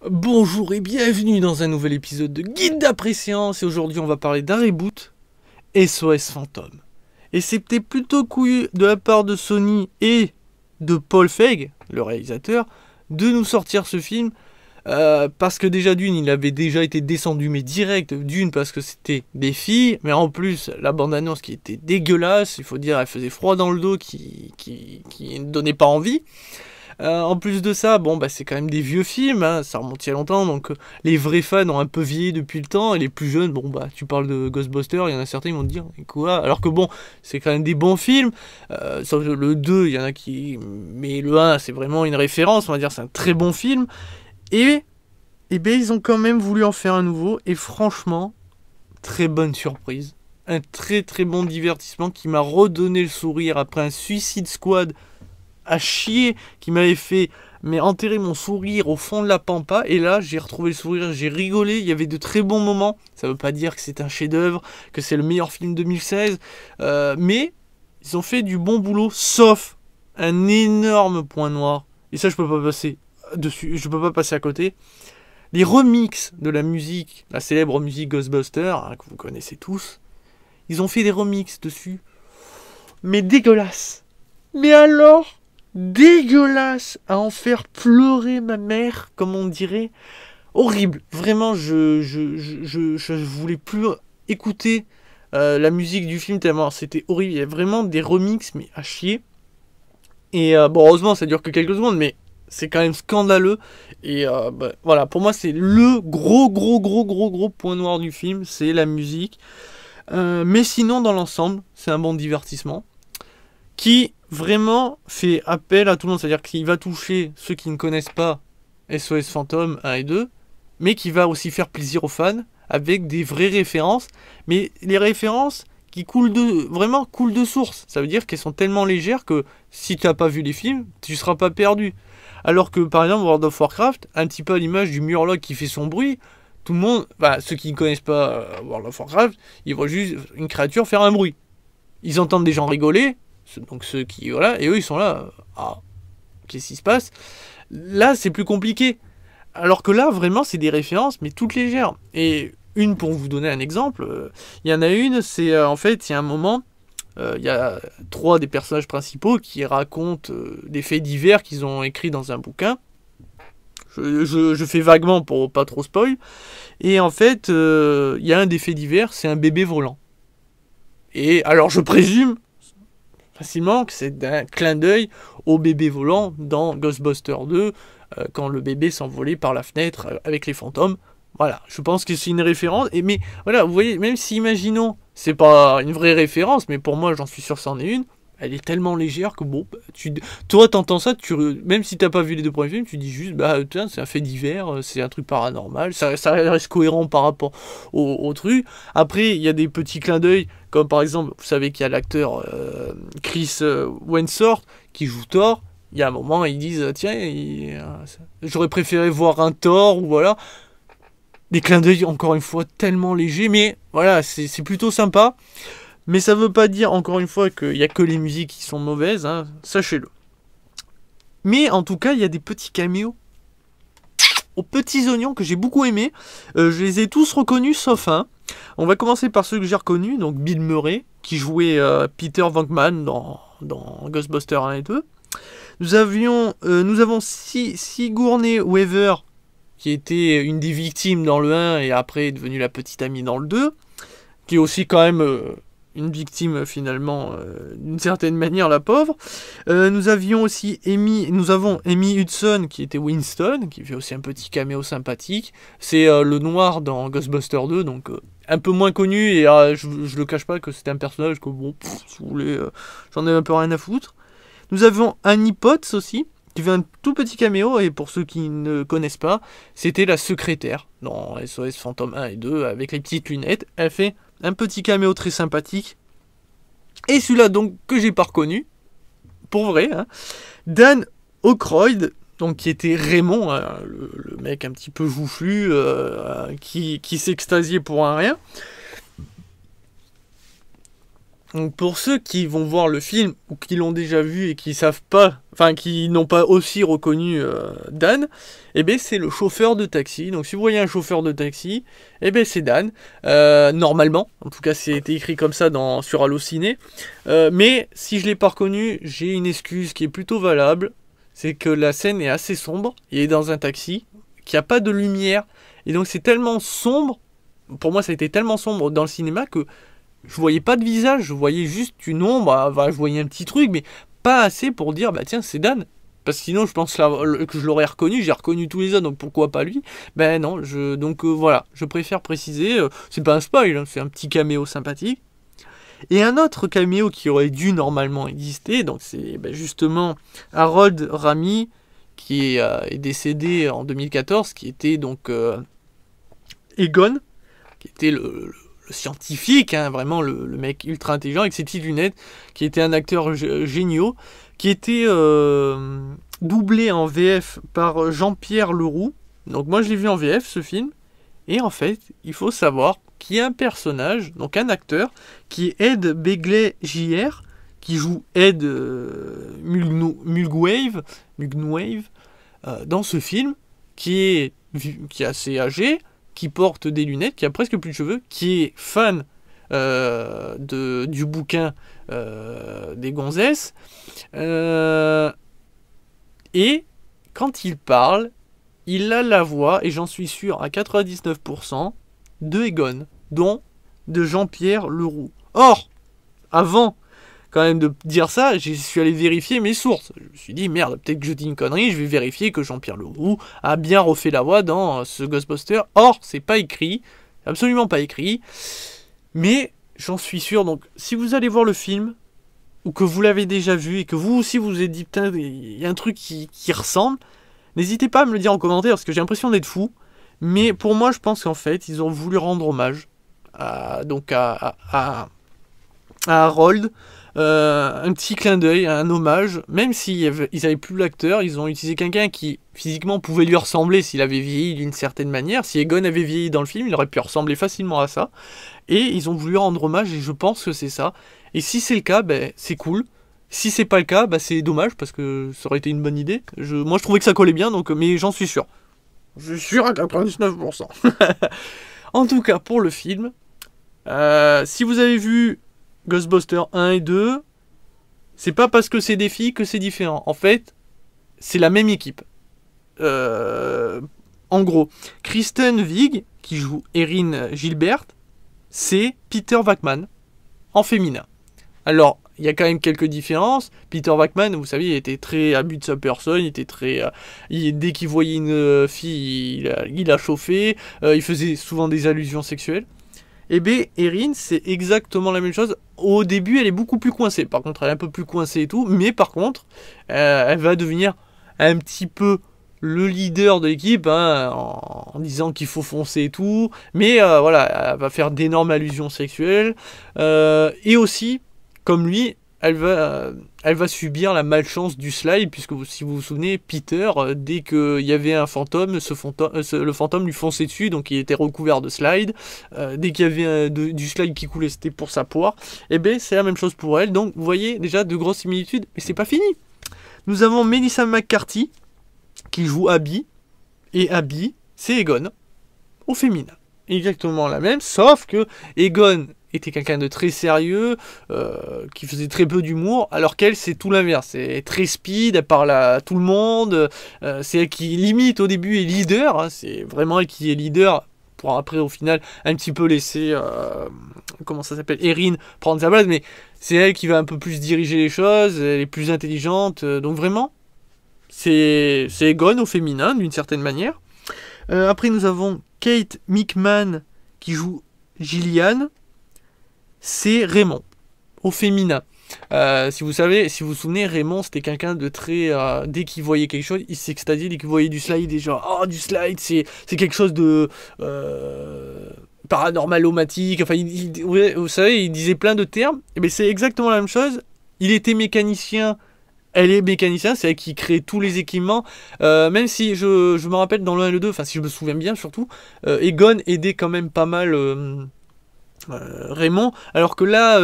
Bonjour et bienvenue dans un nouvel épisode de Guide d'après-séance. Et aujourd'hui on va parler d'un reboot, SOS Fantôme. Et c'était plutôt couillu de la part de Sony et de Paul Feig, le réalisateur, de nous sortir ce film. Parce que déjà d'une, il avait déjà été descendu, mais direct, d'une parce que c'était des filles, mais en plus la bande-annonce qui était dégueulasse, il faut dire, elle faisait froid dans le dos, qui ne donnait pas envie. En plus de ça, bon bah c'est quand même des vieux films, hein, ça remonte il y a longtemps, donc les vrais fans ont un peu vieilli depuis le temps, et les plus jeunes, bon bah tu parles de Ghostbusters, il y en a certains qui vont te dire quoi, alors que bon, c'est quand même des bons films, sauf le 2, il y en a qui... Mais le 1, c'est vraiment une référence, on va dire, c'est un très bon film, et ben ils ont quand même voulu en faire un nouveau, et franchement, très bonne surprise. Un très très bon divertissement qui m'a redonné le sourire après un Suicide Squad à chier qui m'avait fait enterrer mon sourire au fond de la pampa, et là j'ai retrouvé le sourire, j'ai rigolé, il y avait de très bons moments. Ça veut pas dire que c'est un chef-d'œuvre, que c'est le meilleur film 2016, mais ils ont fait du bon boulot, sauf un énorme point noir, et ça je peux pas passer dessus, je peux pas passer à côté. Les remixes de la musique, la célèbre musique Ghostbusters, hein, que vous connaissez tous, ils ont fait des remixes dessus, mais dégueulasses. Mais alors, dégueulasse, à en faire pleurer ma mère, comme on dirait. Horrible. Vraiment, je voulais plus écouter la musique du film tellement c'était horrible. Il y a vraiment des remixes, mais à chier. Et bon, heureusement, ça dure que quelques secondes, mais c'est quand même scandaleux. Et bah, voilà, pour moi, c'est le gros point noir du film, c'est la musique. Mais sinon, dans l'ensemble, c'est un bon divertissement qui vraiment fait appel à tout le monde, c'est-à-dire qu'il va toucher ceux qui ne connaissent pas SOS Fantôme 1 et 2, mais qui va aussi faire plaisir aux fans avec des vraies références, mais les références qui coulent de source. Ça veut dire qu'elles sont tellement légères que si tu n'as pas vu les films, tu ne seras pas perdu. Alors que par exemple World of Warcraft, un petit peu à l'image du Murloc qui fait son bruit, tout le monde, bah, ceux qui ne connaissent pas World of Warcraft, ils voient juste une créature faire un bruit. Ils entendent des gens rigoler, donc ceux qui... Voilà, et eux ils sont là, ah, qu'est-ce qui se passe? Là c'est plus compliqué. Alors que là vraiment c'est des références mais toutes légères. Et une pour vous donner un exemple, il y en a une, c'est en fait il y a un moment, il y a trois des personnages principaux qui racontent des faits divers qu'ils ont écrits dans un bouquin. Je fais vaguement pour pas trop spoil. Et en fait, il y a un des faits divers, c'est un bébé volant. Et alors je présume facilement que c'est un clin d'œil au bébé volant dans Ghostbusters 2, quand le bébé s'envolait par la fenêtre avec les fantômes. Voilà, je pense que c'est une référence. Mais voilà, vous voyez, même si imaginons, c'est pas une vraie référence, mais pour moi j'en suis sûr que c'en est une, elle est tellement légère que bon, toi t'entends ça, même si t'as pas vu les deux premiers films, tu dis juste, bah tiens, c'est un fait divers, c'est un truc paranormal, ça reste cohérent par rapport au truc. Après, il y a des petits clins d'œil, comme par exemple, vous savez qu'il y a l'acteur Chris Hemsworth qui joue Thor. Il y a un moment, ils disent, tiens, j'aurais préféré voir un Thor, ou voilà. Des clins d'œil, encore une fois, tellement légers, mais voilà, c'est plutôt sympa. Mais ça veut pas dire, encore une fois, qu'il n'y a que les musiques qui sont mauvaises, hein, sachez-le. Mais en tout cas, il y a des petits caméos aux petits oignons que j'ai beaucoup aimés. Je les ai tous reconnus, sauf un. On va commencer par ceux que j'ai reconnus, donc Bill Murray, qui jouait Peter Venkman dans Ghostbusters 1 et 2. Nous avons Sigourney Weaver, qui était une des victimes dans le 1 et après est devenue la petite amie dans le 2, qui est aussi quand même une victime finalement d'une certaine manière, la pauvre. Nous avons Amy Hudson qui était Winston, qui fait aussi un petit caméo sympathique. C'est le noir dans Ghostbusters 2, donc un peu moins connu, et je le cache pas que c'était un personnage que bon, si vous voulez, j'en ai un peu rien à foutre. Nous avons Annie Potts aussi, qui fait un tout petit caméo, et pour ceux qui ne connaissent pas, c'était la secrétaire dans SOS Fantôme 1 et 2, avec les petites lunettes. Elle fait un petit caméo très sympathique. Et celui-là donc que j'ai pas reconnu, pour vrai, hein, Dan Aykroyd, donc qui était Raymond, hein, le mec un petit peu joufflu, qui s'extasiait pour un rien. Donc pour ceux qui vont voir le film, ou qui l'ont déjà vu et qui savent pas, enfin qui n'ont pas aussi reconnu Dan, eh ben c'est le chauffeur de taxi. Donc si vous voyez un chauffeur de taxi, eh ben c'est Dan. Normalement, en tout cas c'était écrit comme ça sur Allociné. Mais si je l'ai pas reconnu, j'ai une excuse qui est plutôt valable. C'est que la scène est assez sombre, il est dans un taxi, qu'il n'y a pas de lumière. Et donc c'est tellement sombre, pour moi ça a été tellement sombre dans le cinéma que je voyais pas de visage, je voyais juste une ombre, je voyais un petit truc, mais pas assez pour dire, bah tiens, c'est Dan. Parce que sinon, je pense que je l'aurais reconnu, j'ai reconnu tous les autres, donc pourquoi pas lui? Ben non, donc voilà, je préfère préciser, c'est pas un spoil, hein, c'est un petit caméo sympathique. Et un autre caméo qui aurait dû normalement exister, donc c'est justement Harold Ramis, qui est décédé en 2014, qui était donc Egon, qui était le scientifique, hein, vraiment le mec ultra intelligent avec ses petites lunettes, qui était un acteur génial, qui était doublé en VF par Jean-Pierre Leroux. Donc moi je l'ai vu en VF ce film, et en fait il faut savoir qu'il y a un personnage, donc un acteur, qui est Ed Begley Jr., qui joue Ed Mulgwave dans ce film, qui est assez âgé, qui porte des lunettes, qui a presque plus de cheveux, qui est fan du bouquin des gonzesses. Et quand il parle, il a la voix, et j'en suis sûr à 99%, de Egon, dont de Jean-Pierre Leroux. Or, avant quand même de dire ça, je suis allé vérifier mes sources. Je me suis dit, merde, peut-être que je dis une connerie, je vais vérifier que Jean-Pierre Leroux a bien refait la voix dans ce Ghostbuster. Or, c'est pas écrit, absolument pas écrit, mais j'en suis sûr. Donc, si vous allez voir le film, ou que vous l'avez déjà vu, et que vous aussi vous vous êtes dit, putain, il y a un truc qui ressemble, n'hésitez pas à me le dire en commentaire, parce que j'ai l'impression d'être fou. Mais pour moi, je pense qu'en fait, ils ont voulu rendre hommage à Harold, un petit clin d'œil, un hommage, même s'ils n'avaient plus l'acteur, ils ont utilisé quelqu'un qui physiquement pouvait lui ressembler s'il avait vieilli d'une certaine manière. Si Egon avait vieilli dans le film, il aurait pu ressembler facilement à ça. Et ils ont voulu rendre hommage, et je pense que c'est ça. Et si c'est le cas, c'est cool. Si c'est pas le cas, c'est dommage, parce que ça aurait été une bonne idée. Moi, je trouvais que ça collait bien, donc, mais j'en suis sûr. Je suis sûr à 99%. En tout cas, pour le film, si vous avez vu Ghostbusters 1 et 2, c'est pas parce que c'est des filles que c'est différent. En fait, c'est la même équipe. En gros, Kristen Wiig, qui joue Erin Gilbert, c'est Peter Wackman, en féminin. Alors, il y a quand même quelques différences. Peter Wackman, vous savez, il était très abus de sa personne, il était très... dès qu'il voyait une fille, il a chauffé, il faisait souvent des allusions sexuelles. Et bien, Erin, c'est exactement la même chose. Au début, elle est beaucoup plus coincée. Par contre, elle est un peu plus coincée et tout. Mais par contre, elle va devenir un petit peu le leader de l'équipe, hein, en disant qu'il faut foncer et tout. Mais voilà, elle va faire d'énormes allusions sexuelles. Et aussi, comme lui, elle va subir la malchance du slide, puisque si vous vous souvenez, Peter, dès qu'il y avait un fantôme, le fantôme lui fonçait dessus, donc il était recouvert de slide. Dès qu'il y avait du slide qui coulait, c'était pour sa poire. Et bien, c'est la même chose pour elle. Donc, vous voyez déjà de grosses similitudes, mais c'est pas fini. Nous avons Melissa McCarthy, qui joue Abby, et Abby, c'est Egon, au féminin. Exactement la même, sauf que Egon était quelqu'un de très sérieux, qui faisait très peu d'humour, alors qu'elle, c'est tout l'inverse. C'est très speed, elle parle à tout le monde, c'est elle qui limite au début est leader, hein, c'est vraiment elle qui est leader, pour après au final un petit peu laisser, comment ça s'appelle, Erin prendre sa place, mais c'est elle qui va un peu plus diriger les choses, elle est plus intelligente, donc vraiment, c'est Egon au féminin, d'une certaine manière. Après nous avons Kate McMahon, qui joue Gillian, c'est Raymond, au féminin. Si vous vous souvenez, Raymond, c'était quelqu'un de très... dès qu'il voyait quelque chose, il s'extasiait, dès qu'il voyait du slide, et genre, oh, du slide, c'est quelque chose de... paranormalomatique, enfin, vous savez, il disait plein de termes, et bien c'est exactement la même chose. Il était mécanicien, elle est mécanicien, c'est elle qui crée tous les équipements, même si je me rappelle dans le 1 et le 2, enfin si je me souviens bien surtout, Egon aidait quand même pas mal... Raymond, alors que là,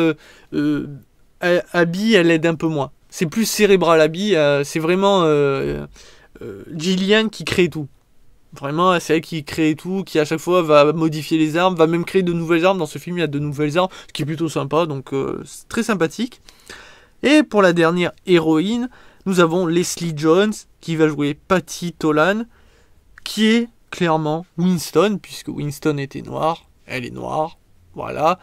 Abby, elle aide un peu moins. C'est plus cérébral, Abby, c'est vraiment Gillian qui crée tout. Vraiment, c'est elle qui crée tout, qui à chaque fois va modifier les armes, va même créer de nouvelles armes. Dans ce film, il y a de nouvelles armes, ce qui est plutôt sympa, donc c'est très sympathique. Et pour la dernière héroïne, nous avons Leslie Jones, qui va jouer Patty Tolan, qui est clairement Winston, puisque Winston était noir, elle est noire, voilà.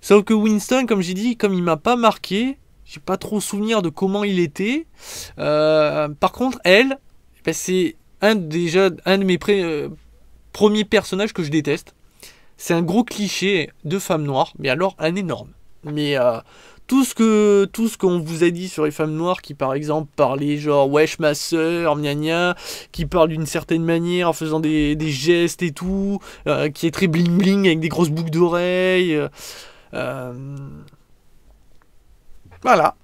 Sauf que Winston, comme j'ai dit, comme il m'a pas marqué, j'ai pas trop souvenir de comment il était. Par contre, elle, ben c'est un de mes premiers personnages que je déteste. C'est un gros cliché de femme noire, mais alors un énorme. Mais tout ce qu'on vous a dit sur les femmes noires, qui par exemple parlaient genre wesh ma soeur, gna gna, qui parlent d'une certaine manière en faisant des gestes et tout, qui est très bling bling avec des grosses boucles d'oreilles. Voilà.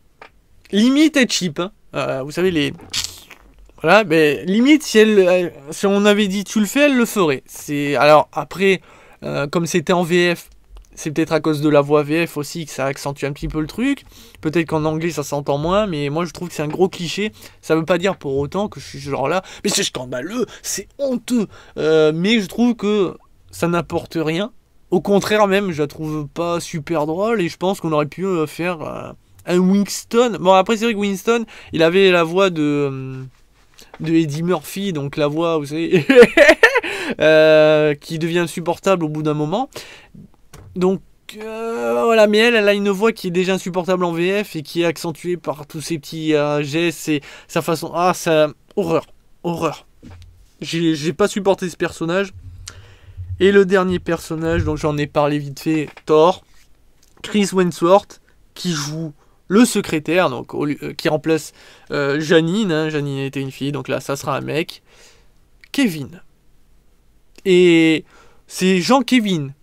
Limite être cheap, hein. Vous savez les. Voilà, mais limite si on avait dit tu le fais, elle le ferait. Alors après, comme c'était en VF, c'est peut-être à cause de la voix VF aussi que ça accentue un petit peu le truc. Peut-être qu'en anglais ça s'entend moins, mais moi je trouve que c'est un gros cliché. Ça veut pas dire pour autant que je suis genre là, mais c'est scandaleux, c'est honteux. Mais je trouve que ça n'apporte rien. Au contraire même, je la trouve pas super drôle et je pense qu'on aurait pu faire un Winston. Bon après c'est vrai que Winston, il avait la voix de Eddie Murphy, donc la voix, vous savez, qui devient insupportable au bout d'un moment. Donc voilà, mais elle a une voix qui est déjà insupportable en VF et qui est accentuée par tous ces petits gestes et sa façon. Ah, ça. Horreur. J'ai pas supporté ce personnage. Et le dernier personnage, donc j'en ai parlé vite fait, Thor, Chris Hemsworth, qui joue le secrétaire, donc qui remplace Janine. Hein, Janine était une fille, donc là ça sera un mec. Kevin. Et c'est Jean-Kevin.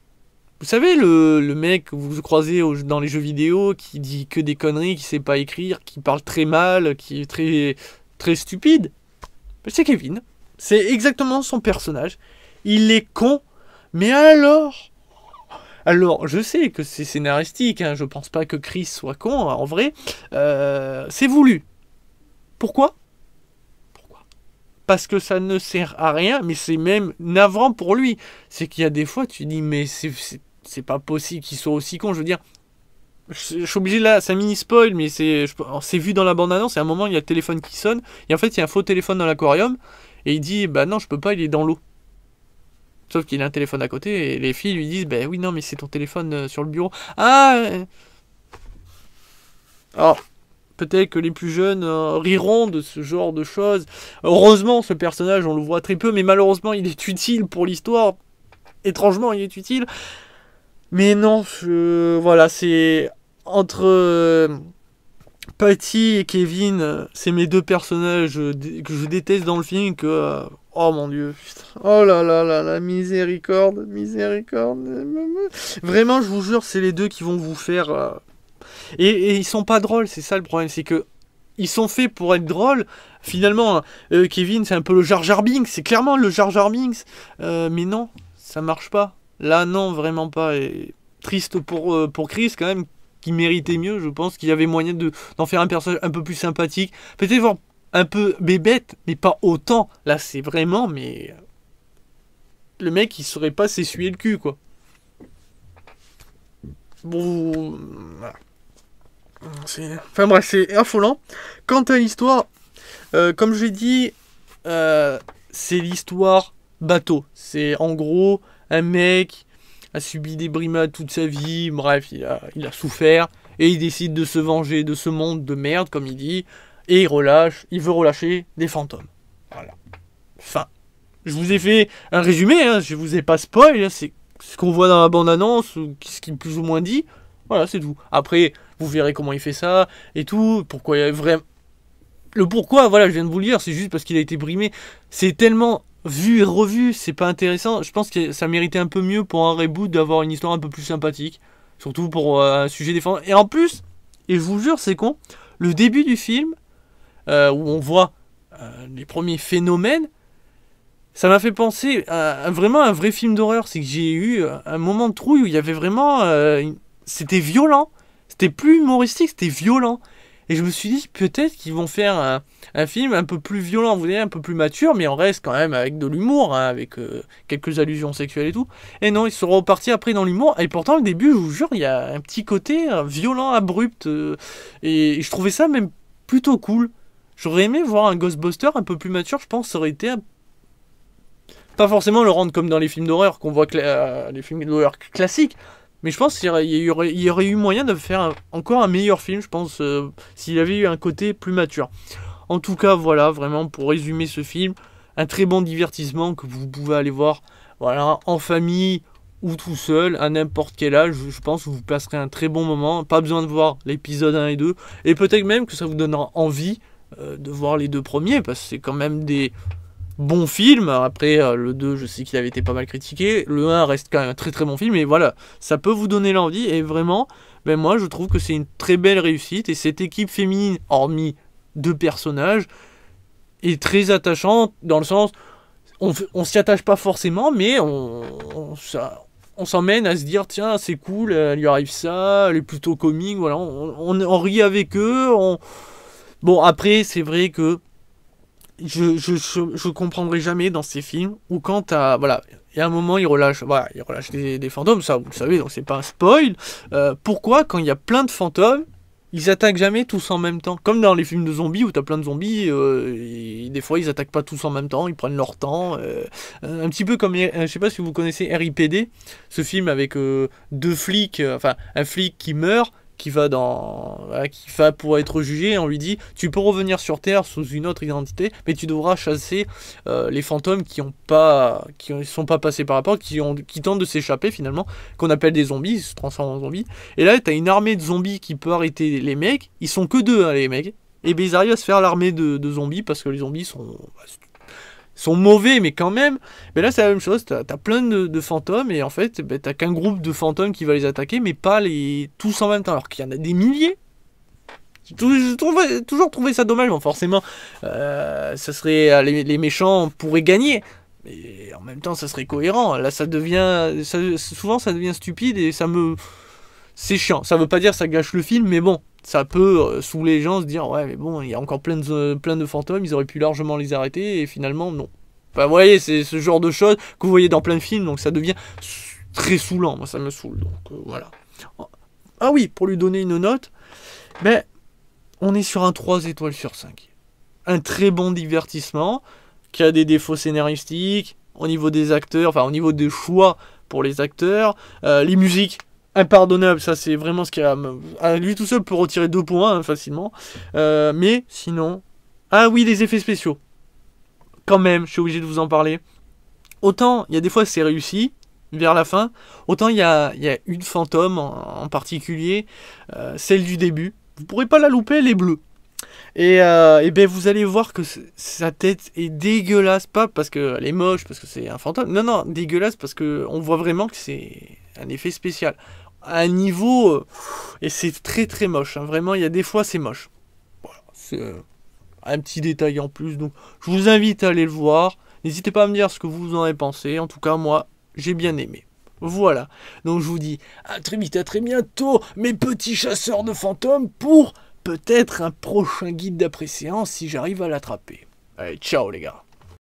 Vous savez, le mec que vous croisez dans les jeux vidéo, qui dit que des conneries, qui sait pas écrire, qui parle très mal, qui est très, très stupide. C'est Kevin. C'est exactement son personnage. Il est con, mais alors, je sais que c'est scénaristique, hein, je pense pas que Chris soit con, en vrai. C'est voulu. Pourquoi ? Parce que ça ne sert à rien, mais c'est même navrant pour lui. C'est qu'il y a des fois, tu dis, mais c'est pas possible qu'il soit aussi con. Je veux dire, je suis obligé là, c'est un mini spoil, mais c'est vu dans la bande-annonce. Et à un moment, il y a le téléphone qui sonne, et en fait, il y a un faux téléphone dans l'aquarium, et il dit, bah non, je peux pas, il est dans l'eau. Sauf qu'il a un téléphone à côté, et les filles lui disent, bah oui, non, mais c'est ton téléphone sur le bureau. Ah alors, peut-être que les plus jeunes riront de ce genre de choses. Heureusement, ce personnage, on le voit très peu, mais malheureusement, il est utile pour l'histoire. Étrangement, il est utile. Mais non, voilà, c'est entre Patty et Kevin, c'est mes deux personnages que je déteste dans le film. Oh mon dieu, putain. Oh là là là là, miséricorde. Vraiment, je vous jure, c'est les deux qui vont vous faire. Et ils sont pas drôles, c'est ça le problème, c'est que ils sont faits pour être drôles. Finalement, Kevin, c'est un peu le Jar Jar Binks, c'est clairement le Jar Jar Binks. Mais non, ça marche pas. Là, non, vraiment pas. Et triste pour Chris, quand même, qui méritait mieux. Je pense qu'il y avait moyen d'en faire un personnage un peu plus sympathique. Peut-être voir un peu bébête, mais pas autant. Là, c'est vraiment, mais le mec, il saurait pas s'essuyer le cul, quoi. Bon, voilà. Enfin bref, c'est affolant. Quant à l'histoire, comme je l'ai dit, c'est l'histoire bateau. C'est en gros un mec a subi des brimades toute sa vie. Bref, il a souffert et il décide de se venger de ce monde de merde, comme il dit, et il veut relâcher des fantômes. Voilà. Fin. Je vous ai fait un résumé, hein, je vous ai pas spoil, hein, c'est ce qu'on voit dans la bande-annonce, ou ce qui est plus ou moins dit. Voilà, c'est tout. Après, vous verrez comment il fait ça, et tout, pourquoi il y a vraiment... Le pourquoi, voilà, je viens de vous le dire, c'est juste parce qu'il a été brimé. C'est tellement vu et revu, c'est pas intéressant. Je pense que ça méritait un peu mieux pour un reboot d'avoir une histoire un peu plus sympathique. Surtout pour un sujet défendant. Et en plus, et je vous jure, c'est con, le début du film, où on voit les premiers phénomènes, Ça m'a fait penser à vraiment un vrai film d'horreur. C'est que j'ai eu un moment de trouille où il y avait vraiment... c'était violent. C'était plus humoristique, c'était violent. Et je me suis dit, peut-être qu'ils vont faire un film un peu plus violent, vous voyez, un peu plus mature, mais on reste quand même avec de l'humour, hein, avec quelques allusions sexuelles et tout. Et non, ils seront repartis après dans l'humour. Et pourtant, au début, je vous jure, il y a un petit côté violent, abrupt. Et je trouvais ça même plutôt cool. J'aurais aimé voir un Ghostbuster un peu plus mature, je pense, ça aurait été pas forcément le rendre comme dans les films d'horreur qu'on voit, les films d'horreur classiques, mais je pense qu'il y aurait eu moyen de faire encore un meilleur film, je pense, s'il avait eu un côté plus mature. En tout cas, voilà, vraiment, pour résumer ce film, un très bon divertissement que vous pouvez aller voir, voilà, en famille ou tout seul, à n'importe quel âge, je pense que vous passerez un très bon moment, pas besoin de voir l'épisode 1 et 2, et peut-être même que ça vous donnera envie de voir les deux premiers, parce que c'est quand même des bon film. Après, le 2, je sais qu'il avait été pas mal critiqué. Le 1 reste quand même un très très bon film. Et voilà, ça peut vous donner l'envie. Et vraiment, ben moi, je trouve que c'est une très belle réussite. Et cette équipe féminine, hormis deux personnages, est très attachante dans le sens, on s'y attache pas forcément, mais on s'emmène à se dire, tiens, c'est cool, elle lui arrive ça, elle est plutôt comique. Voilà, on rit avec eux. Bon, après, c'est vrai que je comprendrai jamais dans ces films où quand t'as, voilà, il y a un moment il relâche des fantômes, ça vous le savez, donc c'est pas un spoil. Pourquoi quand il y a plein de fantômes, ils attaquent jamais tous en même temps, comme dans les films de zombies où t'as plein de zombies, et des fois ils attaquent pas tous en même temps, ils prennent leur temps, un petit peu comme, je sais pas si vous connaissez R.I.P.D., ce film avec deux flics, enfin un flic qui meurt, qui va pour être jugé, et on lui dit tu peux revenir sur Terre sous une autre identité, mais tu devras chasser les fantômes qui sont pas passés par rapport, qui tentent de s'échapper finalement, qu'on appelle des zombies, ils se transforment en zombies. Et là t'as une armée de zombies qui peut arrêter les mecs, ils sont que deux, hein, les mecs, et ben ils arrivent à se faire l'armée de zombies parce que les zombies sont mauvais, mais quand même. Mais là, c'est la même chose. T'as plein de fantômes, et en fait, ben, t'as qu'un groupe de fantômes qui va les attaquer, mais pas tous en même temps, alors qu'il y en a des milliers. J'ai toujours trouvé ça dommage. Bon, forcément, ça serait les méchants pourraient gagner, mais en même temps, ça serait cohérent. Là, souvent, ça devient stupide, et c'est chiant. Ça veut pas dire que ça gâche le film, mais bon, ça peut saouler les gens, se dire ouais mais bon, il y a encore plein de fantômes, ils auraient pu largement les arrêter, et finalement non. Enfin, vous voyez, c'est ce genre de choses que vous voyez dans plein de films, donc ça devient très saoulant. Moi ça me saoule, donc voilà. Ah oui, pour lui donner une note, ben on est sur un 3 étoiles sur 5. Un très bon divertissement qui a des défauts scénaristiques au niveau des acteurs, enfin au niveau des choix pour les acteurs, les musiques impardonnable, ça c'est vraiment ce qui à lui tout seul peut retirer 2 points, hein, facilement, mais sinon, ah oui, les effets spéciaux, quand même, je suis obligé de vous en parler. Autant il y a des fois c'est réussi vers la fin, autant il y a une fantôme en particulier, celle du début, vous pourrez pas la louper, elle est bleue. Et ben vous allez voir que sa tête est dégueulasse, pas parce qu'elle est moche, parce que c'est un fantôme, non, dégueulasse parce que on voit vraiment que c'est un effet spécial. À un niveau, et c'est très très moche, hein. Vraiment, il y a des fois c'est moche. Voilà, c'est un petit détail en plus, donc je vous invite à aller le voir. N'hésitez pas à me dire ce que vous en avez pensé, en tout cas moi, j'ai bien aimé. Voilà, donc je vous dis à très vite, à très bientôt, mes petits chasseurs de fantômes, pour peut-être un prochain guide d'après-séance si j'arrive à l'attraper. Allez, ciao les gars.